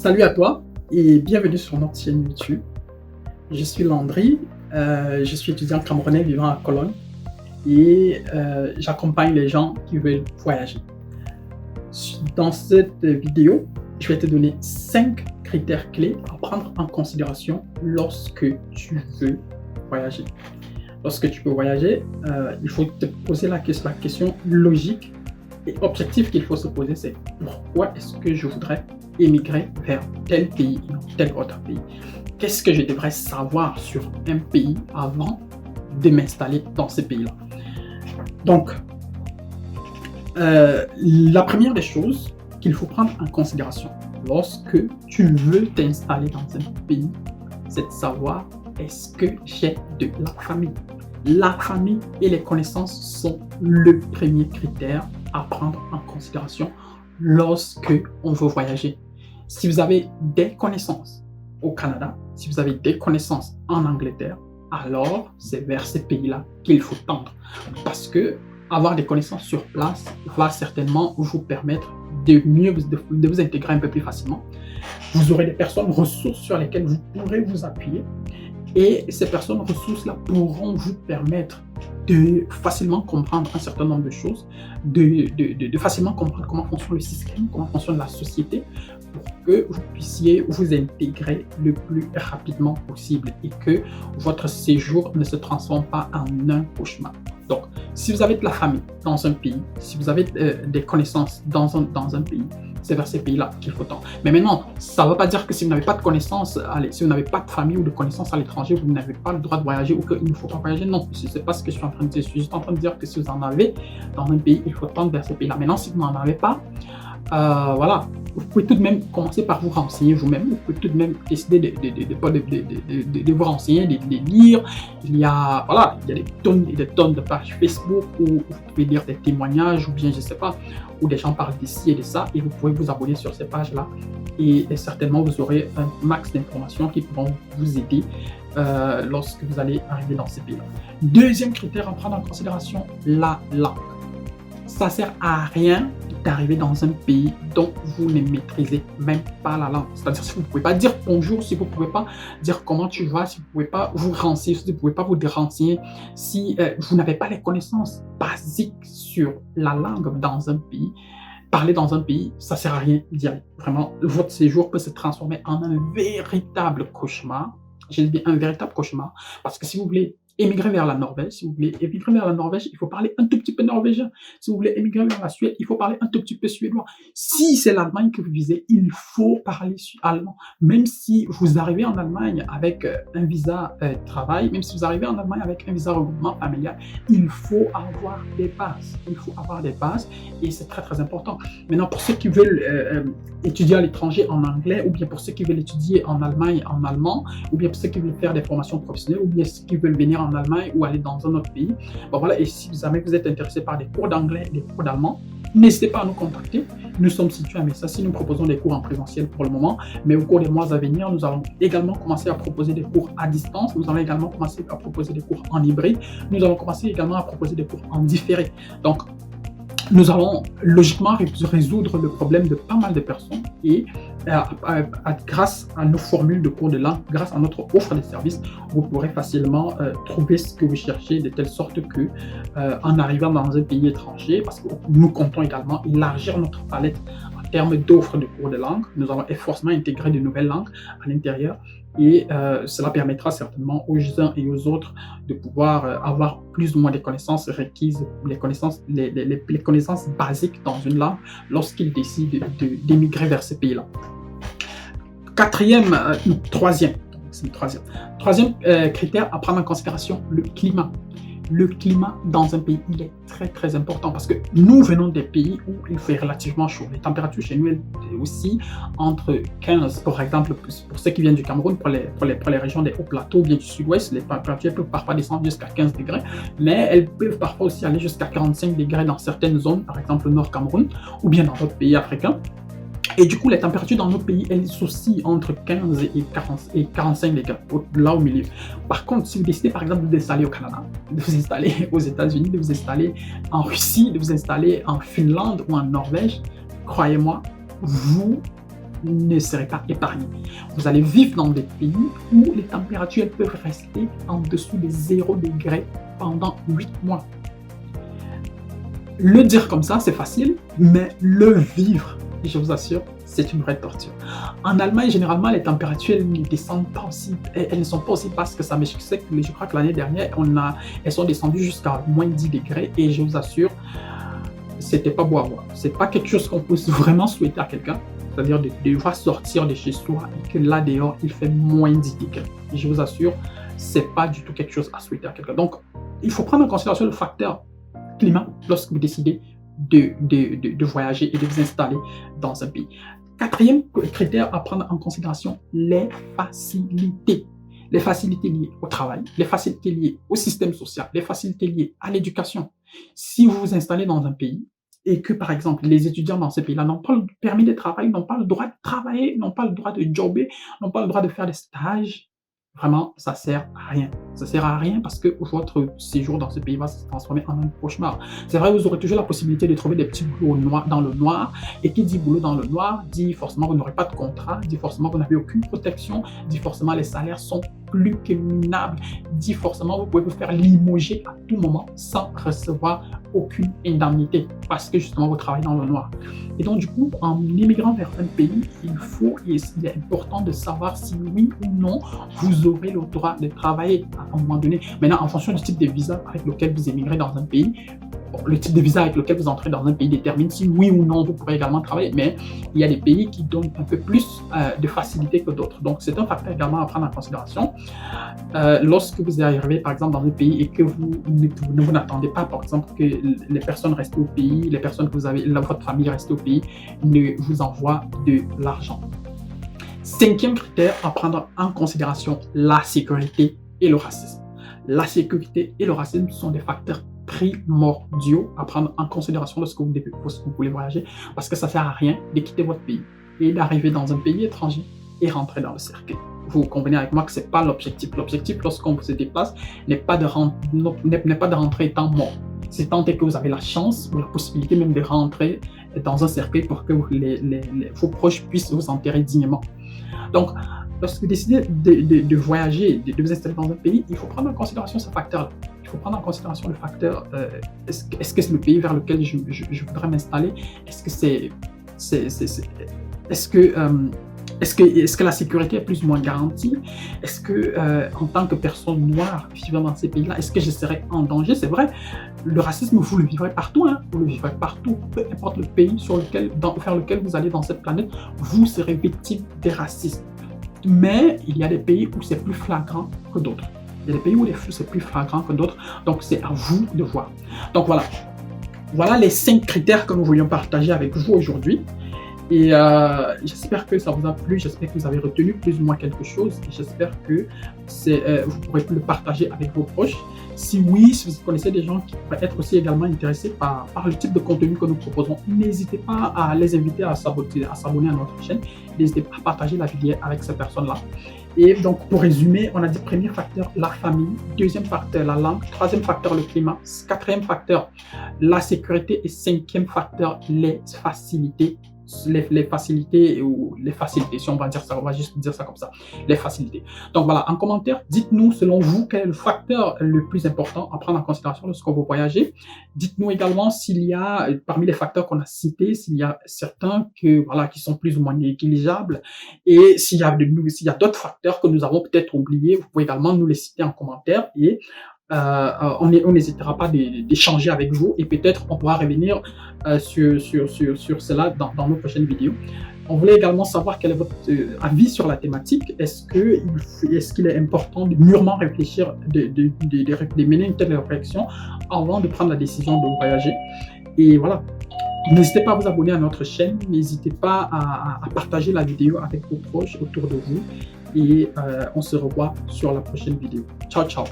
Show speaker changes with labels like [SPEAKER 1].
[SPEAKER 1] Salut à toi et bienvenue sur notre chaîne YouTube. Je suis Landry, je suis étudiant camerounais vivant à Cologne et j'accompagne les gens qui veulent voyager. Dans cette vidéo, je vais te donner 5 critères clés à prendre en considération lorsque tu veux voyager. Lorsque tu veux voyager, il faut te poser la question logique et objectif qu'il faut se poser, c'est pourquoi est-ce que je voudrais émigrer vers tel pays ou tel autre pays? Qu'est-ce que je devrais savoir sur un pays avant de m'installer dans ce pays-là? Donc, la première des choses qu'il faut prendre en considération lorsque tu veux t'installer dans un pays, c'est de savoir est-ce que j'ai de la famille? La famille et les connaissances sont le premier critère à prendre en considération lorsque on veut voyager. Si vous avez des connaissances au Canada, si vous avez des connaissances en Angleterre, alors c'est vers ces pays-là qu'il faut tendre. Parce que avoir des connaissances sur place va certainement vous permettre de vous intégrer un peu plus facilement. Vous aurez des personnes ressources sur lesquelles vous pourrez vous appuyer. Et ces personnes ressources-là pourront vous permettre de facilement comprendre un certain nombre de choses, de facilement comprendre comment fonctionne le système, comment fonctionne la société, pour que vous puissiez vous intégrer le plus rapidement possible et que votre séjour ne se transforme pas en un cauchemar. Donc, si vous avez de la famille dans un pays, si vous avez des connaissances dans un pays, c'est vers ces pays-là qu'il faut tendre. Mais maintenant, ça ne veut pas dire que si vous n'avez pas de connaissances, si vous n'avez pas de famille ou de connaissances à l'étranger, vous n'avez pas le droit de voyager ou qu'il ne faut pas voyager. Non, ce n'est pas ce que je suis en train de dire. Je suis juste en train de dire que si vous en avez dans un pays, il faut tendre vers ces pays-là. Maintenant, si vous n'en avez pas, voilà, vous pouvez tout de même commencer par vous renseigner vous-même. Vous pouvez tout de même décider de vous renseigner, de lire. Il y a des tonnes et des tonnes de pages Facebook où vous pouvez lire des témoignages ou bien, je ne sais pas, où des gens parlent d'ici et de ça. Et vous pouvez vous abonner sur ces pages-là. Et certainement, vous aurez un max d'informations qui pourront vous aider lorsque vous allez arriver dans ces pays-là. Deuxième critère à prendre en considération, la langue. Ça ne sert à rien d'arriver dans un pays dont vous ne maîtrisez même pas la langue. C'est-à-dire si vous ne pouvez pas dire bonjour, si vous ne pouvez pas dire comment tu vas, si vous ne pouvez pas vous renseigner, si vous ne pouvez pas vous renseigner, si vous n'avez pas les connaissances basiques sur la langue dans un pays, parler dans un pays, ça ne sert à rien d'y aller. Vraiment, votre séjour peut se transformer en un véritable cauchemar. J'ai dit un véritable cauchemar, parce que si vous voulez émigrer vers la Norvège, si vous voulez émigrer vers la Norvège, il faut parler un tout petit peu norvégien. Si vous voulez émigrer vers la Suède, il faut parler un tout petit peu suédois. Si c'est l'Allemagne que vous visez, il faut parler allemand. Même si vous arrivez en Allemagne avec un visa travail, même si vous arrivez en Allemagne avec un visa regroupement familial, il faut avoir des bases. Il faut avoir des bases et c'est très très important. Maintenant, pour ceux qui veulent étudier à l'étranger en anglais, ou bien pour ceux qui veulent étudier en Allemagne en allemand, ou bien pour ceux qui veulent faire des formations professionnelles, ou bien ceux qui veulent venir en Allemagne ou aller dans un autre pays. Bon, voilà. Et si jamais vous êtes intéressé par des cours d'anglais et des cours d'allemand, n'hésitez pas à nous contacter. Nous sommes situés à Messassi. Nous proposons des cours en présentiel pour le moment, mais au cours des mois à venir, nous allons également commencer à proposer des cours à distance. Nous allons également commencer à proposer des cours en hybride. Nous allons commencer également à proposer des cours en différé. Donc, nous allons logiquement résoudre le problème de pas mal de personnes et grâce à nos formules de cours de langue, grâce à notre offre de services, vous pourrez facilement trouver ce que vous cherchez de telle sorte que en arrivant dans un pays étranger, parce que nous comptons également élargir notre palette en termes d'offres de cours de langue, nous allons forcément intégrer de nouvelles langues à l'intérieur. Et cela permettra certainement aux uns et aux autres de pouvoir avoir plus ou moins des connaissances requises, les connaissances basiques dans une langue lorsqu'ils décident d'émigrer vers ces pays-là. Troisième critère à prendre en considération, le climat. Le climat dans un pays, il est très très important parce que nous venons des pays où il fait relativement chaud. Les températures chez nous, elles aussi entre 15, par exemple, pour ceux qui viennent du Cameroun, pour les régions des hauts plateaux, bien du sud-ouest, les températures peuvent parfois descendre jusqu'à 15 degrés, mais elles peuvent parfois aussi aller jusqu'à 45 degrés dans certaines zones, par exemple au nord Cameroun, ou bien dans d'autres pays africains. Et du coup, les températures dans nos pays, elles oscillent entre 15 et 45 degrés, là au milieu. Par contre, si vous décidez par exemple de vous installer au Canada, de vous installer aux États-Unis, de vous installer en Russie, de vous installer en Finlande ou en Norvège, croyez-moi, vous ne serez pas épargné. Vous allez vivre dans des pays où les températures peuvent rester en dessous des 0 degrés pendant 8 mois. Le dire comme ça, c'est facile, mais le vivre, je vous assure, c'est une vraie torture. En Allemagne, généralement, les températures ne descendent pas aussi, elles ne sont pas aussi basses que ça, mais je crois que l'année dernière, elles sont descendues jusqu'à moins 10 degrés et je vous assure, c'était pas beau à voir. C'est pas quelque chose qu'on peut vraiment souhaiter à quelqu'un, c'est-à-dire de devoir sortir de chez soi et que là dehors, il fait moins 10 degrés. Et je vous assure, c'est pas du tout quelque chose à souhaiter à quelqu'un. Donc, il faut prendre en considération le facteur climat lorsque vous décidez de voyager et de vous installer dans un pays. Quatrième critère à prendre en considération, les facilités. Les facilités liées au travail, les facilités liées au système social, les facilités liées à l'éducation. Si vous vous installez dans un pays et que, par exemple, les étudiants dans ce pays-là n'ont pas le permis de travail, n'ont pas le droit de travailler, n'ont pas le droit de jobber, n'ont pas le droit de faire des stages, vraiment, ça sert à rien. Ça sert à rien parce que votre séjour dans ce pays va se transformer en un cauchemar. C'est vrai, vous aurez toujours la possibilité de trouver des petits boulots dans le noir. Et qui dit boulot dans le noir, dit forcément vous n'aurez pas de contrat, dit forcément vous n'avez aucune protection, dit forcément les salaires sont plus que minables, dit forcément vous pouvez vous faire limoger à tout moment sans recevoir aucune indemnité parce que justement vous travaillez dans le noir. Et donc du coup, en immigrant vers un pays, il est important de savoir si oui ou non vous aurez le droit de travailler à un moment donné. Maintenant, en fonction du type de visa avec lequel vous émigrez dans un pays, le type de visa avec lequel vous entrez dans un pays détermine si oui ou non vous pourrez également travailler. Mais il y a des pays qui donnent un peu plus de facilité que d'autres. Donc, c'est un facteur également à prendre en considération. Lorsque vous arrivez, par exemple, dans un pays et que vous n'attendez pas, par exemple, que les personnes restent au pays, les personnes que vous avez, votre famille reste au pays, ne vous envoient de l'argent. Cinquième critère à prendre en considération, la sécurité et le racisme. La sécurité et le racisme sont des facteurs primordiaux à prendre en considération lorsque vous voulez voyager, parce que ça ne sert à rien de quitter votre pays et d'arriver dans un pays étranger et rentrer dans le cercueil. Vous convenez avec moi que ce n'est pas l'objectif. L'objectif, lorsqu'on se déplace, n'est pas de rentrer étant mort. C'est tant que vous avez la chance ou la possibilité même de rentrer dans un cercueil pour que vos proches puissent vous enterrer dignement. Donc, lorsque vous décidez de voyager, de vous installer dans un pays, il faut prendre en considération ce facteur-là. Il faut prendre en considération le facteur, est-ce que c'est le pays vers lequel je voudrais m'installer? Est-ce que la sécurité est plus ou moins garantie? Est-ce que, en tant que personne noire vivant dans ces pays-là, est-ce que je serais en danger? C'est vrai, le racisme, vous le vivrez partout, hein? Vous le vivrez partout, peu importe le pays vers lequel vous allez dans cette planète, vous serez victime des racismes. Mais il y a des pays où c'est plus flagrant que d'autres. Il y a des pays où c'est plus flagrant que d'autres, donc c'est à vous de voir. Donc voilà. Voilà les 5 critères que nous voulions partager avec vous aujourd'hui. Et j'espère que ça vous a plu, j'espère que vous avez retenu plus ou moins quelque chose. J'espère que vous pourrez le partager avec vos proches. Si oui, si vous connaissez des gens qui pourraient être aussi également intéressés par le type de contenu que nous proposons, n'hésitez pas à les inviter à s'abonner à notre chaîne. N'hésitez pas à partager la vidéo avec ces personnes-là. Et donc, pour résumer, on a dit premier facteur, la famille. Deuxième facteur, la langue. Troisième facteur, le climat. Quatrième facteur, la sécurité. Et cinquième facteur, les facilités. Les facilités, si on va dire ça, on va juste dire ça comme ça, les facilités. Donc voilà, en commentaire, dites-nous selon vous quel est le facteur le plus important à prendre en considération lorsque vous voyagez. Dites-nous également s'il y a, parmi les facteurs qu'on a cités, s'il y a certains qui sont plus ou moins négligeables, et s'il y a d'autres facteurs que nous avons peut-être oubliés, vous pouvez également nous les citer en commentaire et on n'hésitera pas d'échanger avec vous et peut-être on pourra revenir sur cela dans nos prochaines vidéos. On voulait également savoir quel est votre avis sur la thématique. Est-ce qu'il est important de mûrement réfléchir, de mener une telle réflexion avant de prendre la décision de voyager? Et voilà. N'hésitez pas à vous abonner à notre chaîne. N'hésitez pas à partager la vidéo avec vos proches autour de vous. Et on se revoit sur la prochaine vidéo. Ciao, ciao.